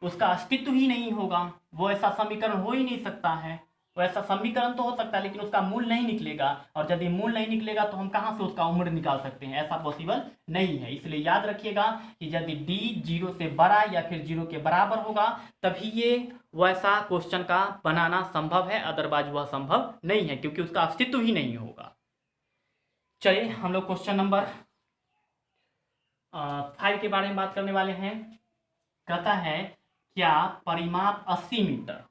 उसका अस्तित्व ही नहीं होगा, वो ऐसा समीकरण हो ही नहीं सकता है। वो ऐसा समीकरण तो हो सकता है लेकिन उसका मूल नहीं निकलेगा, और यदि मूल नहीं निकलेगा तो हम कहाँ से उसका उम्र निकाल सकते हैं, ऐसा पॉसिबल नहीं है। इसलिए याद रखिएगा कि यदि d 0 से बड़ा या फिर 0 के बराबर होगा तभी ये वैसा क्वेश्चन का बनाना संभव है, अदरवाइज वह संभव नहीं है क्योंकि उसका अस्तित्व ही नहीं होगा। चलिए हम लोग क्वेश्चन नंबर 5 के बारे में बात करने वाले हैं। कहता है क्या परिमाप 80 मीटर,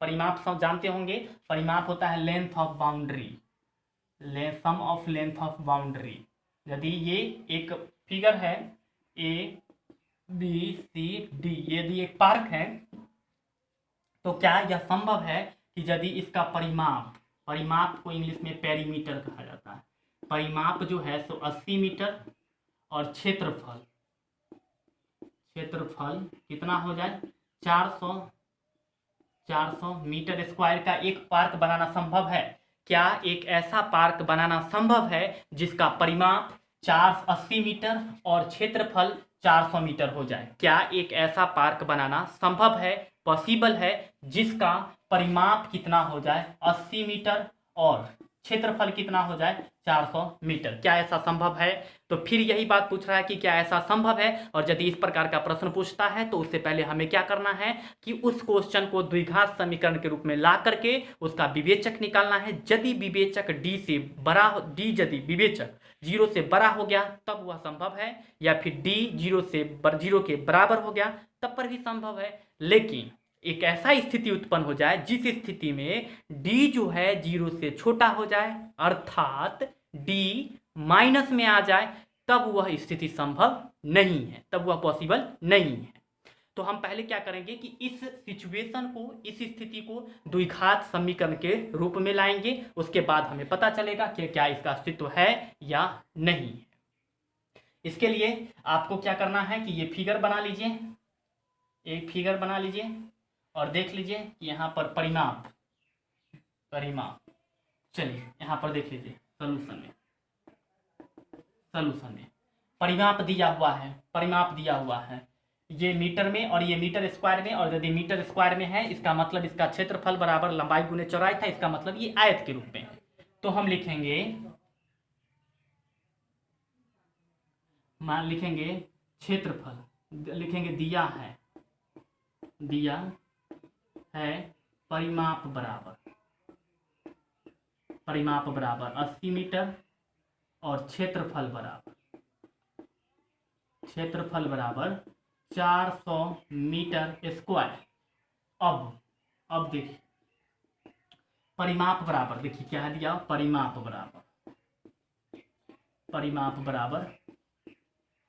परिमाप सब जानते होंगे, परिमाप होता है length of boundary, sum of length of boundary. यदि ये एक फिगर है ABCD, यदि एक पार्क है तो क्या यह संभव है कि यदि इसका परिमाप को इंग्लिश में पेरीमीटर कहा जाता है, परिमाप जो है सो 80 मीटर और क्षेत्रफल कितना हो जाए 400 मीटर स्क्वायर का एक पार्क बनाना संभव है। क्या एक ऐसा पार्क बनाना संभव है जिसका परिमाप 480 मीटर और क्षेत्रफल 400 मीटर हो जाए? क्या एक ऐसा पार्क बनाना संभव है, पॉसिबल है, जिसका परिमाप कितना हो जाए 80 मीटर और क्षेत्रफल कितना हो जाए 400 मीटर? क्या ऐसा संभव है? तो फिर यही बात पूछ रहा है कि क्या ऐसा संभव है, और यदि इस प्रकार का प्रश्न पूछता है तो उससे पहले हमें क्या करना है कि उस क्वेश्चन को द्विघात समीकरण के रूप में ला करके उसका विवेचक निकालना है। यदि विवेचक डी से बड़ा, डी यदि विवेचक 0 से बड़ा हो गया तब वह संभव है, या फिर डी 0 के बराबर हो गया तब पर भी संभव है। लेकिन एक ऐसा स्थिति उत्पन्न हो जाए जिस स्थिति में d जो है 0 से छोटा हो जाए, अर्थात d माइनस में आ जाए, तब वह स्थिति संभव नहीं है, तब वह पॉसिबल नहीं है। तो हम पहले क्या करेंगे कि इस सिचुएशन को, इस स्थिति को द्विघात समीकरण के रूप में लाएंगे, उसके बाद हमें पता चलेगा कि क्या इसका अस्तित्व है या नहीं है। इसके लिए आपको क्या करना है कि ये फिगर बना लीजिए, एक फिगर बना लीजिए और देख लीजिए कि यहाँ पर परिमाप, चलिए यहाँ पर देख लीजिए सॉल्यूशन में परिमाप दिया हुआ है, ये मीटर में और ये मीटर स्क्वायर में, और यदि मीटर स्क्वायर में है इसका मतलब इसका क्षेत्रफल बराबर लंबाई गुने चौड़ाई था, इसका मतलब ये आयत के रूप में है। तो हम लिखेंगे क्षेत्रफल, लिखेंगे दिया है परिमाप बराबर 80 मीटर और क्षेत्रफल बराबर 400 मीटर स्क्वायर। अब देखिए परिमाप बराबर, देखिए क्या है दिया, परिमाप बराबर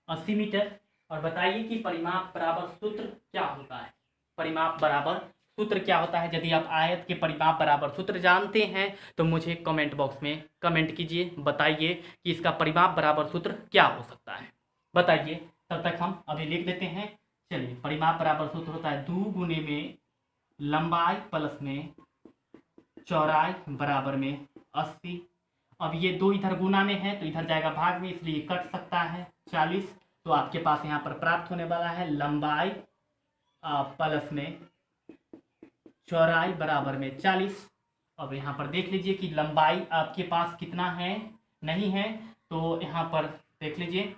80 मीटर। और बताइए कि परिमाप बराबर सूत्र क्या होता है? परिमाप बराबर सूत्र क्या होता है? यदि आप आयत के परिमाप बराबर सूत्र जानते हैं तो मुझे कमेंट बॉक्स में कमेंट कीजिए, बताइए कि इसका परिमाप बराबर सूत्र क्या हो सकता है, बताइए। तब तक हम अभी लिख देते हैं। चलिए, परिमाप बराबर सूत्र होता है 2 गुने में लंबाई प्लस में चौड़ाई बराबर में 80। अब ये 2 इधर गुना में है तो इधर जाएगा भाग में, इसलिए कट सकता है 40। तो आपके पास यहाँ पर प्राप्त होने वाला है लंबाई प्लस में चौड़ाई बराबर में 40। अब यहाँ पर देख लीजिए कि लंबाई आपके पास कितना है, नहीं है, तो यहाँ पर देख लीजिए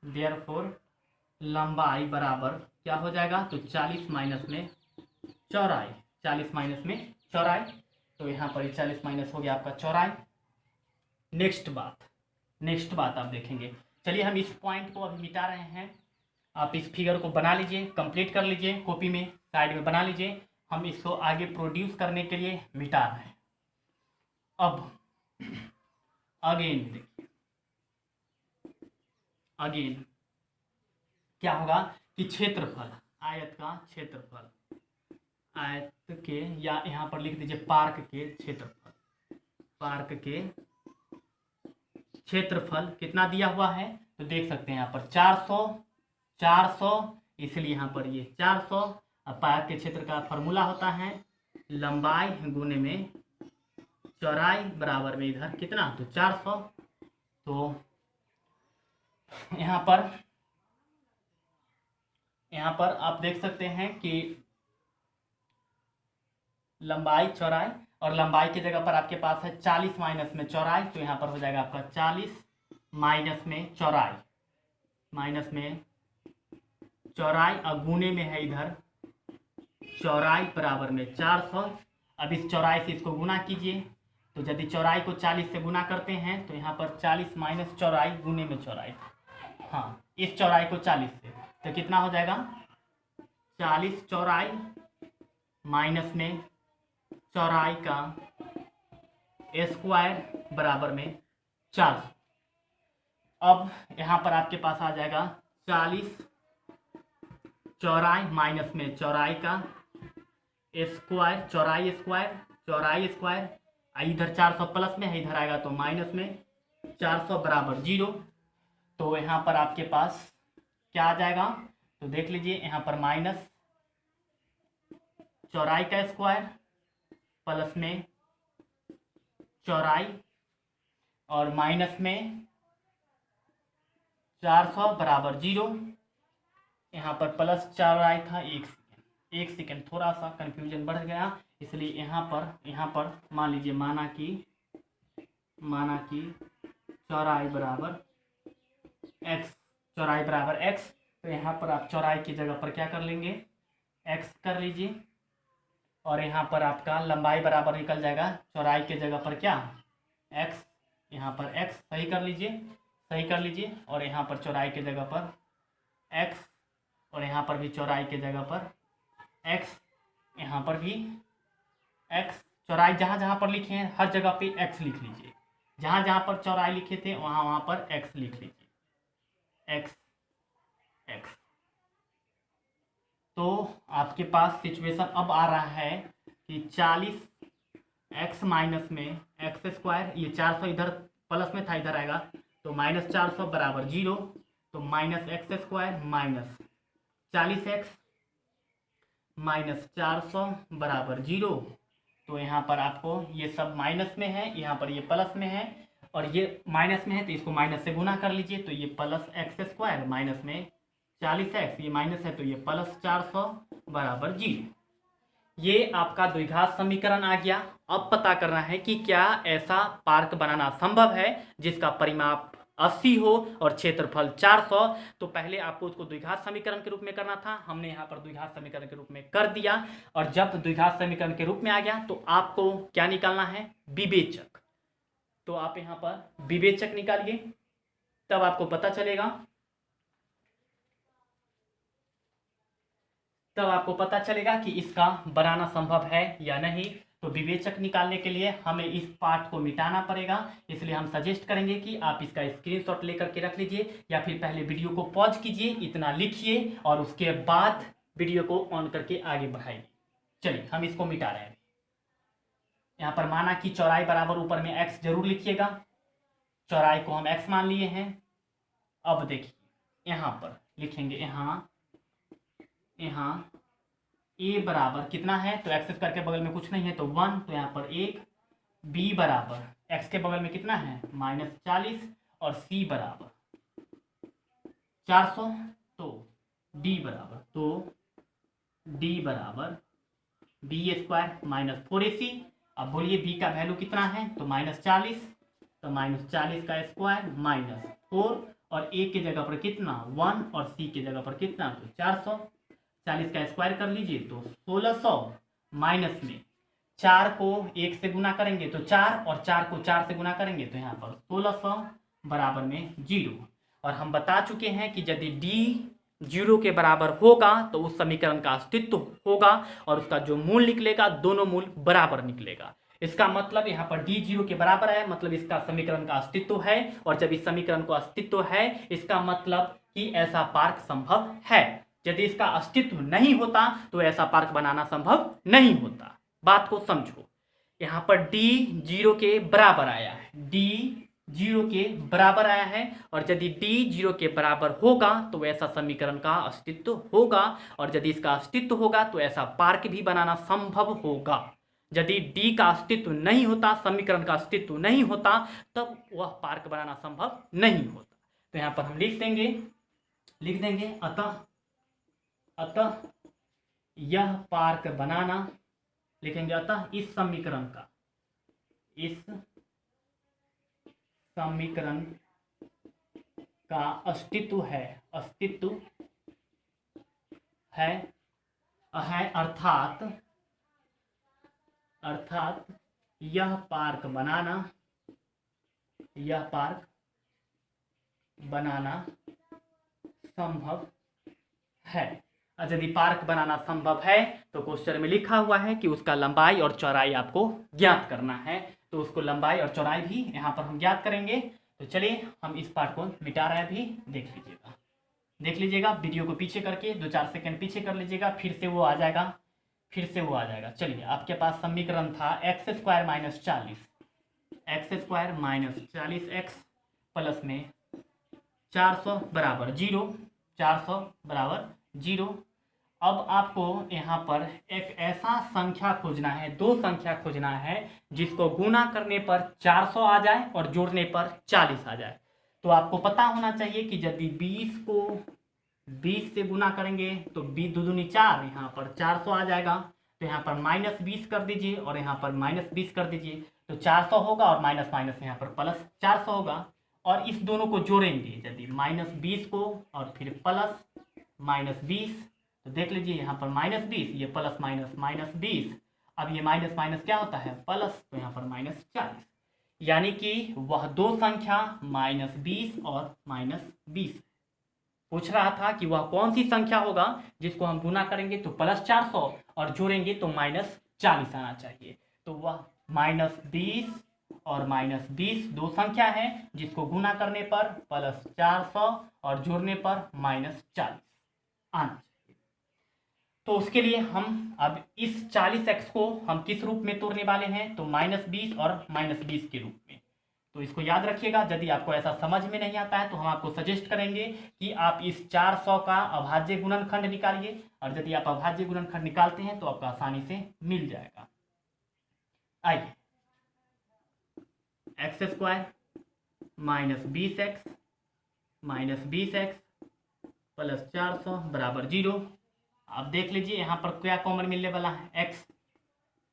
देयरफॉर लंबाई बराबर क्या हो जाएगा, तो 40 माइनस में चौड़ाई, तो यहाँ पर 40 माइनस हो गया आपका चौड़ाई। नेक्स्ट बात आप देखेंगे। चलिए हम इस पॉइंट को अभी मिटा रहे हैं, आप इस फिगर को बना लीजिए, कंप्लीट कर लीजिए, कॉपी में साइड में बना लीजिए। हम इसको आगे प्रोड्यूस करने के लिए मिटा रहे हैं। अब अगेन देखिए, अगेन क्या होगा कि क्षेत्रफल, आयत का क्षेत्रफल, आयत के, या यहाँ पर लिख दीजिए पार्क के क्षेत्रफल कितना दिया हुआ है, तो देख सकते हैं यहाँ पर 400, इसलिए यहाँ पर ये 400। अब पार्क के क्षेत्र का फॉर्मूला होता है लंबाई गुने में चौड़ाई बराबर में इधर कितना, तो 400। तो यहाँ पर आप देख सकते हैं कि लंबाई चौड़ाई, और लंबाई की जगह पर आपके पास है 40 माइनस में चौड़ाई, तो यहाँ पर हो जाएगा आपका 40 माइनस में चौड़ाई और गुने में है इधर चौड़ाई बराबर में 400। अब इस चौड़ाई से इसको गुना कीजिए, तो यदि चौड़ाई को 40 से गुना करते हैं तो यहाँ पर 40 माइनस चौड़ाई गुने में चौड़ाई, हाँ, इस चौड़ाई को 40 से, तो कितना हो जाएगा 40 चौड़ाई माइनस में चौड़ाई का स्क्वायर बराबर में 400। अब यहाँ पर आपके पास आ जाएगा 40 चौड़ाई माइनस में चौड़ाई का स्क्वायर, चौड़ाई स्क्वायर, इधर 400 प्लस में है, इधर आएगा तो माइनस में 400 बराबर 0। तो यहाँ पर आपके पास क्या आ जाएगा, तो देख लीजिए यहाँ पर माइनस चौड़ाई का स्क्वायर प्लस में चौड़ाई और माइनस में 400 बराबर 0। यहाँ पर प्लस चौड़ाई था 1 सेकेंड थोड़ा सा कंफ्यूजन बढ़ गया, इसलिए यहाँ पर मान लीजिए माना कि चौड़ाई बराबर x, तो यहाँ पर आप चौड़ाई की जगह पर क्या कर लेंगे, x कर लीजिए, और यहाँ पर आपका लंबाई बराबर निकल जाएगा चौड़ाई के जगह पर क्या, x, यहाँ पर x सही कर लीजिए, और यहाँ पर चौड़ाई के जगह पर x, और यहाँ पर भी चौड़ाई के जगह पर x, यहाँ पर भी x, चौड़ाई जहाँ पर लिखे हैं हर जगह पे x लिख लीजिए, जहाँ पर चौड़ाई लिखे थे वहाँ पर x लिख लीजिए, x। तो आपके पास सिचुएशन अब आ रहा है कि 40x माइनस में x², ये 400 इधर प्लस में था, इधर आएगा तो -400 बराबर 0, तो -x² माइनस 40x माइनस 400 बराबर 0। तो यहाँ पर आपको ये सब माइनस में है, यहाँ पर ये प्लस में है, और ये माइनस में है तो इसको माइनस से गुना कर लीजिए, तो ये प्लस x² माइनस में 40x, ये माइनस है तो ये प्लस 400 बराबर 0। ये आपका द्विघात समीकरण आ गया। अब पता करना है कि क्या ऐसा पार्क बनाना संभव है जिसका परिमाप 80 हो और क्षेत्रफल 400। तो पहले आपको उसको द्विघात समीकरण के रूप में करना था, हमने यहाँ पर द्विघात समीकरण के रूप में कर दिया, और जब द्विघात समीकरण के रूप में आ गया तो आपको क्या निकालना है, विवेचक। तो आप यहाँ पर विवेचक निकालिए, तब आपको पता चलेगा कि इसका बनाना संभव है या नहीं। तो विवेचक निकालने के लिए हमें इस पार्ट को मिटाना पड़ेगा, इसलिए हम सजेस्ट करेंगे कि आप इसका स्क्रीनशॉट लेकर के रख लीजिए, या फिर पहले वीडियो को पॉज कीजिए, इतना लिखिए, और उसके बाद वीडियो को ऑन करके आगे बढ़ाइए। चलिए हम इसको मिटा रहे हैं। यहाँ पर माना कि चौड़ाई बराबर ऊपर में x जरूर लिखिएगा, चौड़ाई को हम x मान लिए हैं। अब देखिए यहाँ पर लिखेंगे, यहाँ a बराबर कितना है, तो x करके बगल में कुछ नहीं है तो 1, तो यहाँ पर 1, b बराबर x के बगल में कितना है -40, और c बराबर 400, तो d बराबर b² माइनस 4ac। अब बोलिए b का वैल्यू कितना है, तो -40, तो -40 का स्क्वायर माइनस 4, और a की जगह पर कितना 1, और c की जगह पर कितना तो 400, 40 का स्क्वायर कर लीजिए तो 1600, माइनस में 4 को 1 से गुना करेंगे तो 4, और 4 को 4 से गुना करेंगे तो यहाँ पर 1600 बराबर में 0। और हम बता चुके हैं कि यदि d 0 के बराबर होगा तो उस समीकरण का अस्तित्व होगा, और उसका जो मूल निकलेगा दोनों मूल बराबर निकलेगा। इसका मतलब यहाँ पर d 0 के बराबर है, मतलब इसका समीकरण का अस्तित्व है, और जब इस समीकरण को अस्तित्व है इसका मतलब कि ऐसा पार्क संभव है। यदि इसका अस्तित्व नहीं होता तो ऐसा पार्क बनाना संभव नहीं होता। बात को समझो, यहाँ पर d 0 के बराबर आया है, d 0 के बराबर आया है, और यदि d 0 के बराबर होगा तो ऐसा समीकरण का अस्तित्व होगा, और यदि इसका अस्तित्व होगा तो ऐसा पार्क भी बनाना संभव होगा। यदि d का अस्तित्व नहीं होता, समीकरण का अस्तित्व नहीं होता, तब वह पार्क बनाना संभव नहीं होता। तो यहाँ पर हम लिख देंगे अतः यह पार्क बनाना, लिखेंगे अतः इस समीकरण का अस्तित्व है, अर्थात यह पार्क बनाना संभव है। यदि पार्क बनाना संभव है तो क्वेश्चन में लिखा हुआ है कि उसका लंबाई और चौड़ाई आपको ज्ञात करना है, तो उसको लंबाई और चौड़ाई भी यहाँ पर हम ज्ञात करेंगे। तो चलिए हम इस पार्ट को मिटा रहे हैं, अभी देख लीजिएगा वीडियो को पीछे करके 2-4 सेकंड पीछे कर लीजिएगा, फिर से वो आ जाएगा। चलिए आपके पास समीकरण था x² माइनस 40x प्लस में 400 बराबर 0, अब आपको यहाँ पर एक ऐसा संख्या खोजना है, दो संख्या खोजना है जिसको गुना करने पर 400 आ जाए और जोड़ने पर 40 आ जाए। तो आपको पता होना चाहिए कि यदि 20 को 20 से गुना करेंगे तो 20 दूनी 4, यहाँ पर 400 आ जाएगा। तो यहाँ पर -20 कर दीजिए और यहाँ पर -20 कर दीजिए, तो 400 होगा और माइनस माइनस यहाँ पर प्लस 400 होगा। और इस दोनों को जोड़ेंगे, यदि -20 को और फिर प्लस -20, तो देख लीजिए यहाँ पर -20, ये प्लस माइनस -20, अब ये माइनस माइनस क्या होता है प्लस, तो यहाँ पर -40, यानी कि वह दो संख्या -20 और -20। पूछ रहा था कि वह कौन सी संख्या होगा जिसको हम गुना करेंगे तो +400 और जोड़ेंगे तो -40 आना चाहिए। तो वह -20 और -20 दो संख्या है जिसको गुना करने पर +400 और जोड़ने पर -40 आना चाहिए। तो उसके लिए हम अब इस 40x को हम किस रूप में तोड़ने वाले हैं, तो -20 और -20 के रूप में। तो इसको याद रखिएगा। यदि आपको ऐसा समझ में नहीं आता है तो हम आपको सजेस्ट करेंगे कि आप इस 400 का अभाज्य गुणनखंड निकालिए, और यदि आप अभाज्य गुणनखंड निकालते हैं तो आपको आसानी से मिल जाएगा। आइए, x² -20x प्लस 400 बराबर 0। अब देख लीजिए यहाँ पर क्या कॉमन मिलने वाला है, x,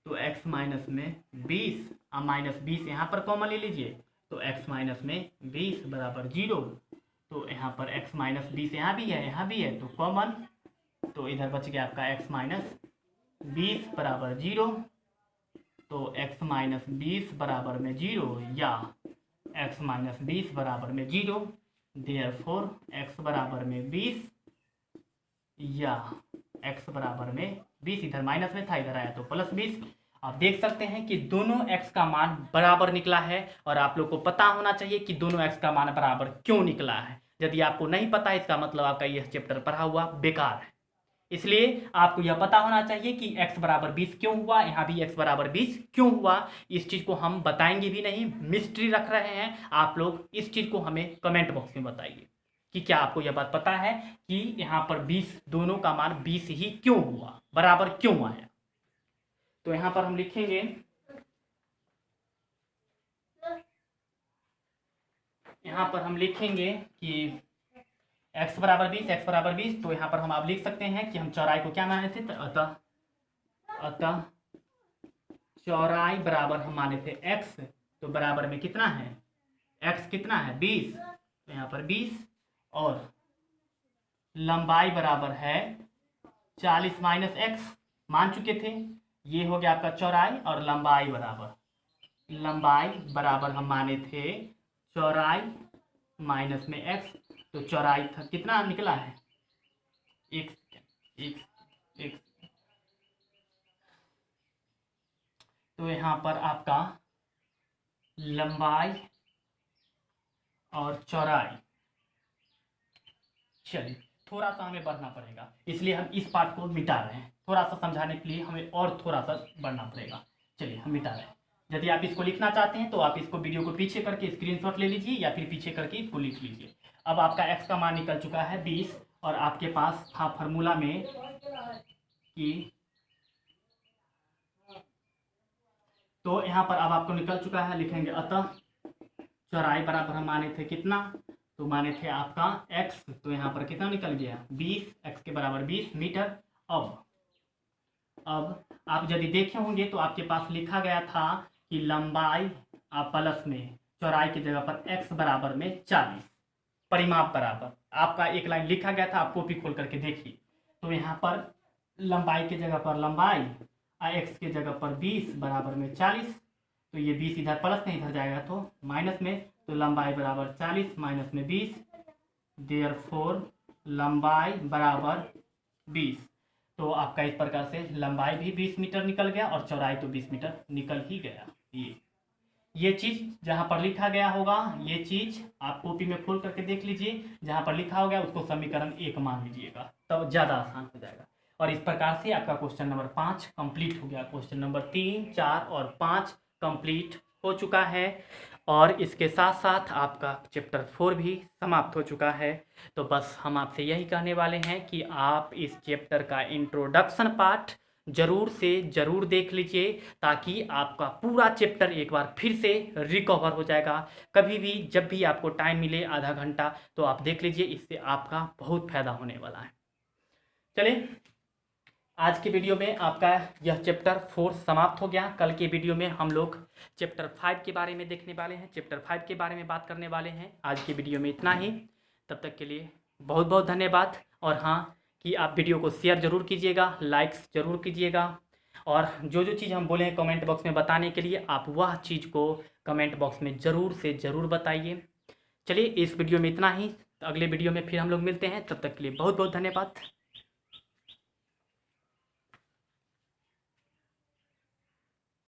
तो x माइनस में 20, अब -20 यहाँ पर कॉमन ले लीजिए, तो x माइनस में 20 बराबर 0। तो यहाँ पर x माइनस 20 यहाँ भी है, तो कॉमन, तो इधर बच गया आपका x माइनस 20 बराबर 0। तो x माइनस 20 बराबर में 0 या x माइनस 20 बराबर में 0, देयरफॉर x बराबर में 20 या x बराबर में 20, इधर माइनस में था इधर आया तो +20। आप देख सकते हैं कि दोनों x का मान बराबर निकला है, और आप लोग को पता होना चाहिए कि दोनों x का मान बराबर क्यों निकला है। यदि आपको नहीं पता है इसका मतलब आपका यह चैप्टर पढ़ा हुआ बेकार है। इसलिए आपको यह पता होना चाहिए कि x बराबर 20 क्यों हुआ, यहाँ भी x बराबर 20 क्यों हुआ। इस चीज़ को हम बताएंगे भी नहीं, मिस्ट्री रख रहे हैं। आप लोग इस चीज़ को हमें कमेंट बॉक्स में बताइए कि क्या आपको यह बात पता है कि यहाँ पर 20 दोनों का मान 20 ही क्यों हुआ, बराबर क्यों आया। तो यहाँ पर हम लिखेंगे, कि x बराबर 20, तो यहाँ पर हम आप लिख सकते हैं कि हम चौड़ाई को क्या माने थे, अतः चौड़ाई बराबर हम माने थे x, तो बराबर में कितना है, x कितना है 20, तो यहाँ पर 20, और लंबाई बराबर है 40 माइनस x मान चुके थे। ये हो गया आपका चौड़ाई, और लंबाई बराबर हम माने थे चौड़ाई माइनस में x, तो चौड़ाई था कितना निकला है, एक तो यहाँ पर आपका लंबाई और चौड़ाई, चलिए थोड़ा सा हमें बढ़ना पड़ेगा, इसलिए हम इस पार्ट को मिटा रहे हैं। थोड़ा सा समझाने के लिए हमें और थोड़ा सा बढ़ना पड़ेगा। चलिए हम मिटा रहे हैं। यदि आप इसको लिखना चाहते हैं तो आप इसको वीडियो को पीछे करके स्क्रीनशॉट ले लीजिए, या फिर पीछे करके इसको लिख लीजिए। अब आपका x का मान निकल चुका है 20, और आपके पास था फार्मूला में कि, तो यहाँ पर अब आपको निकल चुका है, लिखेंगे अतः चौड़ाई बराबर हम माने थे कितना, तो माने थे आपका x, तो यहाँ पर कितना निकल गया 20, x के बराबर 20 मीटर। अब आप यदि देखे होंगे तो आपके पास लिखा गया था कि लंबाई प्लस में चौड़ाई की जगह पर x बराबर में 40, परिमाप बराबर आपका एक लाइन लिखा गया था, आप कॉपी खोल करके देखिए। तो यहाँ पर लंबाई की जगह पर लंबाई, x की जगह पर 20 बराबर में 40, तो ये 20 इधर प्लस में इधर जाएगा तो माइनस में, तो लंबाई बराबर 40 माइनस में 20, देयरफॉर लंबाई बराबर 20। तो आपका इस प्रकार से लंबाई भी 20 मीटर निकल गया और चौड़ाई तो 20 मीटर निकल ही गया। ये चीज़ जहाँ पर लिखा गया होगा, ये चीज़ आप कॉपी में खोल करके देख लीजिए, जहाँ पर लिखा हो गया उसको समीकरण 1 मान लीजिएगा, तब ज़्यादा आसान हो जाएगा। और इस प्रकार से आपका क्वेश्चन नंबर 5 कंप्लीट हो गया। क्वेश्चन नंबर 3, 4 और 5 कंप्लीट हो चुका है। और इसके साथ साथ आपका चैप्टर 4 भी समाप्त हो चुका है। तो बस हम आपसे यही कहने वाले हैं कि आप इस चैप्टर का इंट्रोडक्शन पार्ट ज़रूर से ज़रूर देख लीजिए, ताकि आपका पूरा चैप्टर एक बार फिर से रिकवर हो जाएगा। कभी भी जब भी आपको टाइम मिले आधा घंटा तो आप देख लीजिए, इससे आपका बहुत फ़ायदा होने वाला है। चलिए, आज की वीडियो में आपका यह चैप्टर 4 समाप्त हो गया। कल के वीडियो में हम लोग चैप्टर 5 के बारे में देखने वाले हैं, चैप्टर 5 के बारे में बात करने वाले हैं। आज की वीडियो में इतना ही। तब तक के लिए बहुत बहुत धन्यवाद। और हाँ, कि आप वीडियो को शेयर ज़रूर कीजिएगा, लाइक्स ज़रूर कीजिएगा, और जो जो चीज़ हम बोले हैं कमेंट बॉक्स में बताने के लिए, आप वह चीज़ को कमेंट बॉक्स में ज़रूर से ज़रूर बताइए। चलिए, इस वीडियो में इतना ही। अगले वीडियो में फिर हम लोग मिलते हैं। तब तक के लिए बहुत बहुत धन्यवाद।